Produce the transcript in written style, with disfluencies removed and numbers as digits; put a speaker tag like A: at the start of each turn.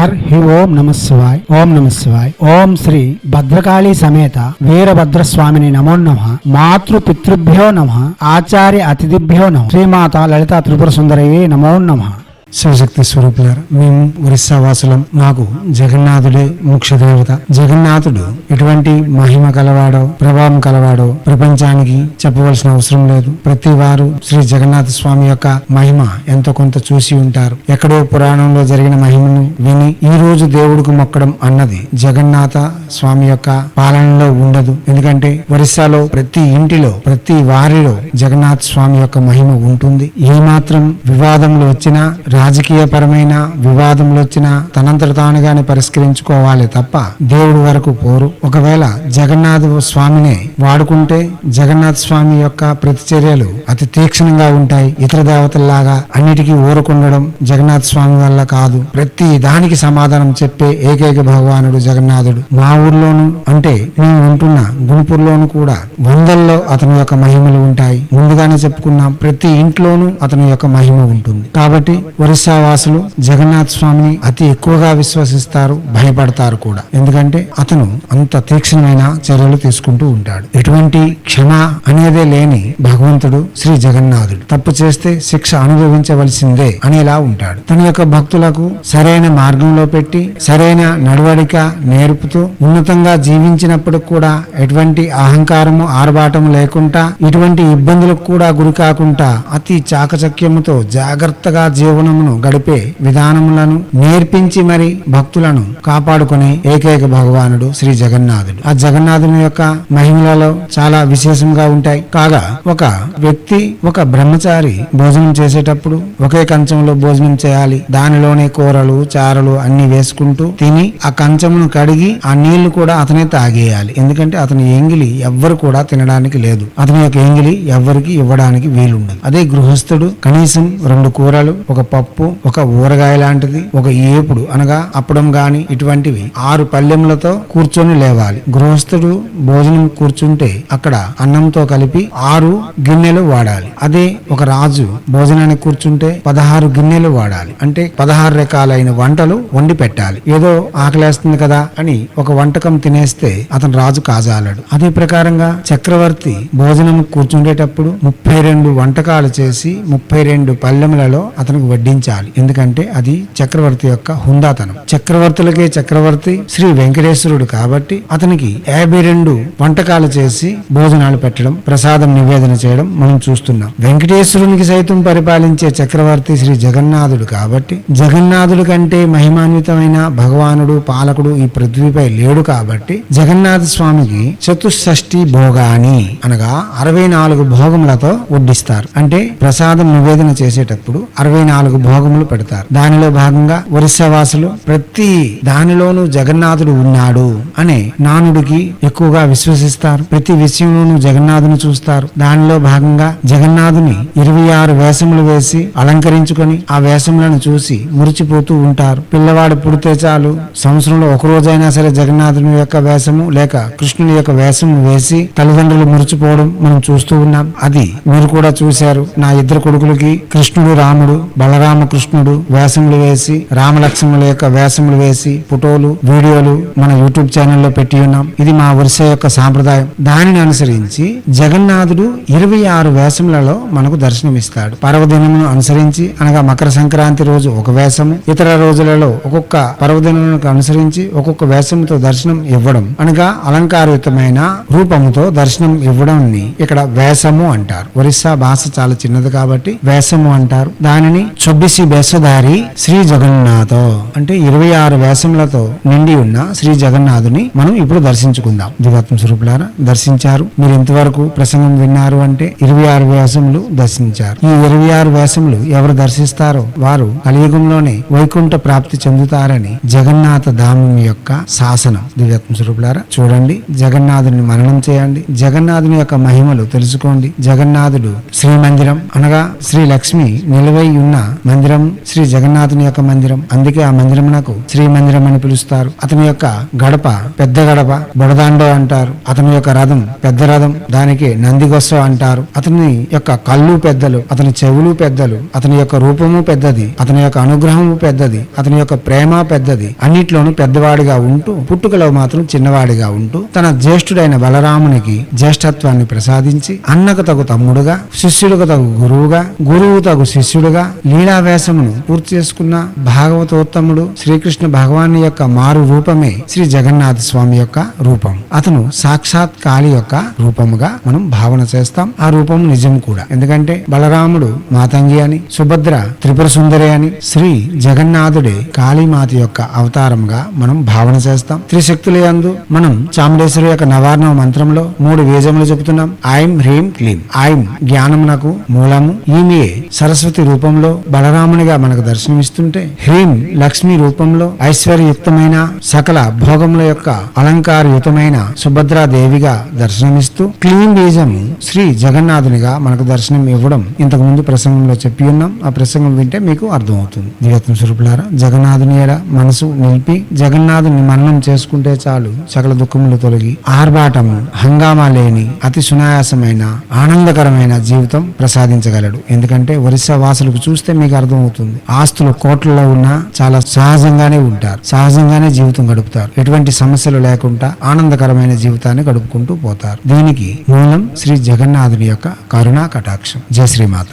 A: హి ఓం నమ శివాయ్. ఓం నమ శివాయ్. ఓం శ్రీ భద్రకాళీ సమేత వీరభద్రస్వామిని నమో నమః. మాతృ పితృభ్యో నమః. ఆచార్య అతిథిభ్యో నమః. శ్రీమాత లలితా త్రిపుర సుందరయే నమో నమః. శివశక్తి స్వరూపులారు, మేము ఒరిస్సా వాసులం. మాకు జగన్నాథుడే ముఖ్య దేవత. జగన్నాథుడు ఎటువంటి మహిమ కలవాడో, ప్రభావం కలవాడో ప్రపంచానికి చెప్పవలసిన అవసరం లేదు. ప్రతి వారు శ్రీ జగన్నాథ స్వామి యొక్క మహిమ ఎంతో కొంత చూసి ఉంటారు. ఎక్కడో పురాణంలో జరిగిన మహిమను విని ఈ రోజు దేవుడికి మొక్కడం అన్నది జగన్నాథ స్వామి యొక్క పాలనలో ఉండదు. ఎందుకంటే ఒరిస్సాలో ప్రతి ఇంటిలో, ప్రతి వారిలో జగన్నాథ స్వామి యొక్క మహిమ ఉంటుంది. ఏ మాత్రం వివాదములు వచ్చినా, రాజకీయ పరమైన వివాదములు వచ్చినా తనంతట తానుగానే పరిష్కరించుకోవాలి తప్ప దేవుడి వరకు పోరు. ఒకవేళ జగన్నాథ స్వామినే వాడుకుంటే జగన్నాథ స్వామి యొక్క ప్రతిచర్యలు అతి తీక్షణంగా ఉంటాయి. ఇతర దేవతల్లాగా అన్నిటికీ ఊరుకుండడం జగన్నాథ స్వామి వల్ల కాదు. ప్రతి దానికి సమాధానం చెప్పే ఏకైక భగవానుడు జగన్నాథుడు. మా ఊర్లోను, అంటే మేము ఉంటున్న గుంపూరులోను కూడా వందల్లో అతని యొక్క మహిమలు ఉంటాయి. ముందుగానే చెప్పుకున్నాం, ప్రతి ఇంట్లోనూ అతని యొక్క మహిమ ఉంటుంది. కాబట్టి ఒరిస్సా వాసులు జగన్నాథ స్వామిని అతి ఎక్కువగా విశ్వసిస్తారు, భయపడతారు కూడా. ఎందుకంటే అతను అంత తీక్షణమైన చర్యలు తీసుకుంటూ ఉంటాడు. ఎటువంటి క్షమ అనేదే లేని భగవంతుడు శ్రీ జగన్నాథుడు. తప్పు చేస్తే శిక్ష అనుభవించవలసిందే అనేలా ఉంటాడు. తన యొక్క భక్తులకు సరైన మార్గంలో పెట్టి సరైన నడవడిక నేర్పుతూ ఉన్నతంగా జీవించినప్పుడు కూడా ఎటువంటి అహంకారము, ఆర్భాటము లేకుండా, ఇటువంటి ఇబ్బందులకు కూడా గురి కాకుండా అతి చాకచక్యముతో జాగ్రత్తగా జీవనమును గడిపే విధానములను నేర్పించి మరి భక్తులను కాపాడుకునే ఏకైక భగవానుడు శ్రీ జగన్నాథుడు. ఆ జగన్నాథుని యొక్క మహిమలలో చాలా విశేషంగా ఉంటాయి. కాగా ఒక వ్యక్తి, ఒక బ్రహ్మచారి భోజనం చేసేటప్పుడు ఒకే కంచంలో భోజనం చేయాలి. దానిలోనే కూరలు, చారలు అన్ని వేసుకుంటూ తిని ఆ కంచమును కడిగి ఆ నీళ్లు కూడా అతనే తాగేయాలి. ఎందుకంటే అతని ఎంగిలి ఎవ్వరు కూడా తినడానికి లేదు. అతని యొక్క ఎంగిలి ఎవ్వరికి ఇవ్వడానికి వీలుండదు. అదే గృహస్థుడు కనీసం 2 కూరలు, ఒక పప్పు, ఒక ఊరగాయ లాంటిది, ఒక ఏపుడు అనగా అప్పడం గాని ఇటువంటివి 6 పల్లెములతో కూర్చొని లేవాలి. గృహస్థుడు భోజనం కూర్చుంటే అక్కడ అన్నంతో కలిపి 6 గిన్నెలు వాడాలి. అదే ఒక రాజు భోజనానికి కూర్చుంటే 16 గిన్నెలు వాడాలి. అంటే 16 రకాలైన వంటలు వండి పెట్టాలి. ఏదో ఆకలేస్తుంది కదా అని ఒక వంటకం తినేస్తే అతను రాజు కాజాలడు. అదే ప్రకారంగా చక్రవర్తి భోజనం కూర్చుండేటప్పుడు 32 వంటకాలు చేసి 32 పల్లెములలో అతనికి వడ్డించాలి. ఎందుకంటే అది చక్రవర్తి యొక్క హుందాతనం. చక్రవర్తులకే చక్రవర్తి శ్రీ వెంకటేశ్వరుడు కాబట్టి అతనికి 52 వంటకాలు చేసి భోజనాలు పెట్టడం, ప్రసాదం నివేదన చేయడం మనం చూస్తున్నాం. వెంకటేశ్వరునికి సైతం పరిపాలించే చక్రవర్తి శ్రీ జగన్నాథుడు కాబట్టి, జగన్నాథుడి కంటే మహిమాన్వితమైన భగవానుడు, పాలకుడు ఈ పృథ్వీపై లేడు కాబట్టి జగన్నాథ స్వామికి చతుషష్ఠి భోగాని అనగా 64 భోగములతో వడ్డిస్తారు. అంటే ప్రసాదం నివేదన చేసేటప్పుడు 64 భోగములు పెడతారు. దానిలో భాగంగా ఒరిస్సా వాసులు ప్రతి దానిలోనూ జగన్నాథుడు ఉన్నాడు అనే నానుడికి ఎక్కువగా విశ్వసిస్తారు. ప్రతి విషయంలోనూ జగన్నాథుని చూస్తారు. దానిలో భాగంగా జగన్నాథుని 26 వేషములు వేసి అలంకరించుకొని ఆ వేషములను చూసి మురిచిపోతూ ఉంటారు. పిల్లవాడు పుడితే చాలు సంవత్సరంలో ఒక రోజైనా సరే జగన్నాథుని యొక్క వేషము లేక కృష్ణుని యొక్క వేషము వేసి తల్లిదండ్రులు మురిచిపోవడం మనం చూస్తూ ఉన్నాం. అది మీరు కూడా చూశారు. నా 2 కొడుకులకి కృష్ణుడు, రాముడు, బలరామ కృష్ణుడు వేషములు వేసి, రామలక్ష్మణుల యొక్క వేషములు వేసి ఫోటోలు, వీడియోలు మన యూట్యూబ్ ఛానల్లో పెట్టి ఉన్నాం. ఇది మా ఒరిస్సా యొక్క సాంప్రదాయం. దానిని అనుసరించి జగన్నాథుడు 26 వేషములలో మనకు దర్శనమిస్తాడు. పర్వదినమును అనుసరించి అనగా మకర సంక్రాంతి రోజు ఒక వేషము, ఇతర రోజులలో ఒక్కొక్క పర్వదినములకు అనుసరించి ఒక్కొక్క వేషముతో దర్శనం ఇవ్వడం అనగా అలంకారయుతమైన రూపముతో దర్శనం ఇవ్వడం ఇక్కడ వేషము అంటారు. ఒరిస్సా భాష చాలా చిన్నది కాబట్టి వేషము అంటారు. దానిని 24 వేషధారి శ్రీ జగన్నాథ అంటే 26 వేషములతో నిండి ఉన్న శ్రీ జగన్నాథుని మనం ఇప్పుడు దర్శించుకుందాం. దివాత్మ స్వరూపులారా, దర్శించారు. మీరు ఇంతవరకు ప్రసంగం విన్నారు అంటే 26 వేషములు దర్శించారు. ఈ 26 వేషములు ఎవరు దర్శిస్తారో వారు కలియుగంలోనే వైకుంఠ ప్రాప్తి చెందుతారని జగన్నాథ ధామం యొక్క శాసనం. దివ్యాత్మ స్వరూపులారా, చూడండి, జగన్నాథుని మననం చేయండి, జగన్నాథుని యొక్క మహిమలు తెలుసుకోండి. జగన్నాథుడు శ్రీమందిరం అనగా శ్రీ లక్ష్మి నిలవై ఉన్న మందిరం శ్రీ జగన్నాథుని యొక్క మందిరం. అందుకే ఆ మందిరమునకు శ్రీ మందిరం అని పిలుస్తారు. అతని యొక్క గడప పెద్ద గడప, బొడదాండో అంటారు. అతని యొక్క రథం పెద్ద రథం, దానికి నందిగొస్స అంటారు. అతని యొక్క కళ్ళు పెద్దలు, అతని చెవులు పెద్దలు, అతని యొక్క రూపము పెద్దది, అతని యొక్క అనుగ్రహము పెద్దది, అతని యొక్క ప్రేమ పెద్దది. అన్నిట్లోనూ పెద్దవాడిగా ఉంటూ పుట్టుకలో మాత్రం చిన్నవాడిగా ఉంటూ తన జ్యేష్ఠుడైన బలరామునికి జ్యేష్ఠత్వాన్ని ప్రసాదించి అన్నకు తగు తమ్ముడుగా, శిష్యులకు తగు గురువుగా, గురువు తగు శిష్యుడుగా లీలావేశమును పూర్తి చేసుకున్న భాగవతోత్తముడు శ్రీకృష్ణ భగవాన్ యొక్క మారు రూపమే శ్రీ జగన్నాథ స్వామి యొక్క రూపం. అతను సాక్షాత్ కాళి యొక్క రూపముగా మనం భావన చేస్తాం. ఆ రూపం నిజం కూడా. ఎందుకంటే బలరాముడు మాతంగి అని, సుభద్ర త్రిపుర సుందరి అని, శ్రీ జగన్నాథుడే కాళీమాత యొక్క అవతారంగా మనం భావన చేస్తాం. త్రిశక్తుల యందు మనం చాముండేశ్వరి యొక్క నవార్ణవ మంత్రంలో 3 వేదములు చెబుతున్నాం. ఐం హ్రీం క్లీం. ఐం జ్ఞానమునకు మూలము, ఈమె సరస్వతి రూపంలో బలరామునిగా మనకు దర్శనమిస్తుంటే, హ్రీం లక్ష్మి రూపంలో ఐశ్వర్యయుక్తమైన సకల భోగముల యొక్క అలంకారయుతమైన సుభద్రాదేవిగా దర్శనమిస్తూ, క్లీం బీజము శ్రీ జగన్నాథునిగా మనకు దర్శనం ఇవ్వడం ఇంతకు ముందు ప్రసంగంలో చెప్పి ఉన్నాం. ఆ ప్రసంగం వింటే మీకు అర్థమవుతుంది. దివ్యత్వం స్వరూపులారా, జగన్నాథుని ఎడ మనసు నిలిపి జగన్నాథుని మన్నం చేసుకుంటే చాలు సకల దుఃఖములు తొలగి ఆర్భాటము హంగామా లేని అతి సునాయాసమైన ఆనందకరమైన జీవితం ప్రసాదించగలడు. ఎందుకంటే ఒరిస్సా వాసులకు చూస్తే మీకు అర్థమవుతుంది. ఆస్తులు కోట్లలో ఉన్నా చాలా సహజంగానే ఉంటారు, సహజంగానే జీవితం గడుపుతారు. ఎటువంటి సమస్యలు లేకుండా ఆనందకరమైన జీవితాన్ని గడుపుకుంటూ పోతారు. దీనికి మూలం శ్రీ జగన్నాథుని యొక్క కరుణా కటాక్షం. జయ శ్రీమాత.